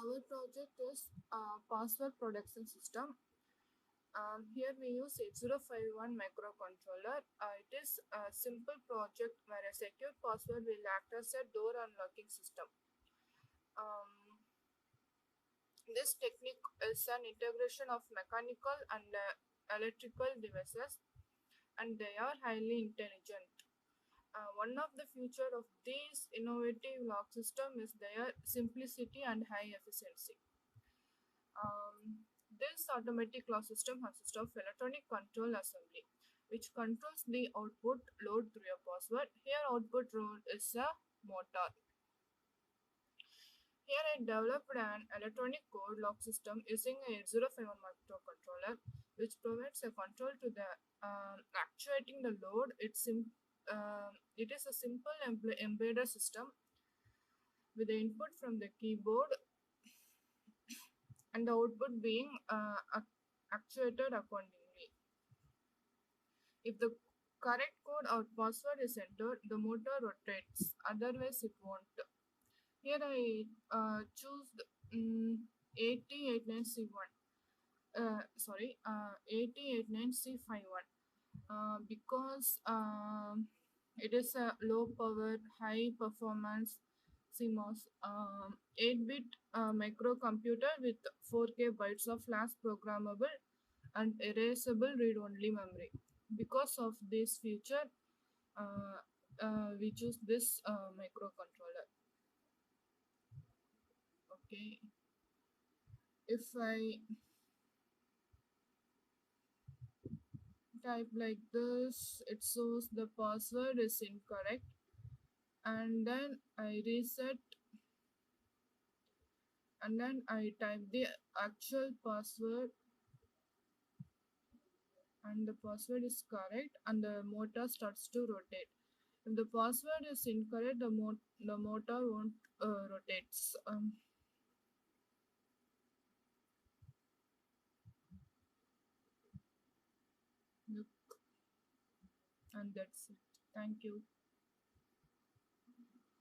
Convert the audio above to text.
Our project is password protection system. Here we use 8051 microcontroller. It is a simple project where a secure password will act as a door unlocking system. Um, this technique is an integration of mechanical and electrical devices, and they are highly intelligent. One of the feature of these innovative lock system is their simplicity and high efficiency. This automatic lock system consists of electronic control assembly, which controls the output load through a password. Here, output load is a motor. Here, I developed an electronic code lock system using a 8051 microcontroller, which provides a control to the actuating the load. It is a simple embedded system with the input from the keyboard and the output being actuated accordingly. If the correct code or password is entered, the motor rotates, otherwise it won't. Here I choose the, 8089C1. 8089C51 because it is a low power, high performance CMOS 8-bit microcomputer with 4K bytes of flash programmable and erasable read-only memory. Because of this feature, uh, we choose this microcontroller. Okay, if I type like this, it shows the password is incorrect, and then I reset, and then I type the actual password, and the password is correct, and the motor starts to rotate. If the password is incorrect, the motor won't rotates. Look, and that's it. Thank you.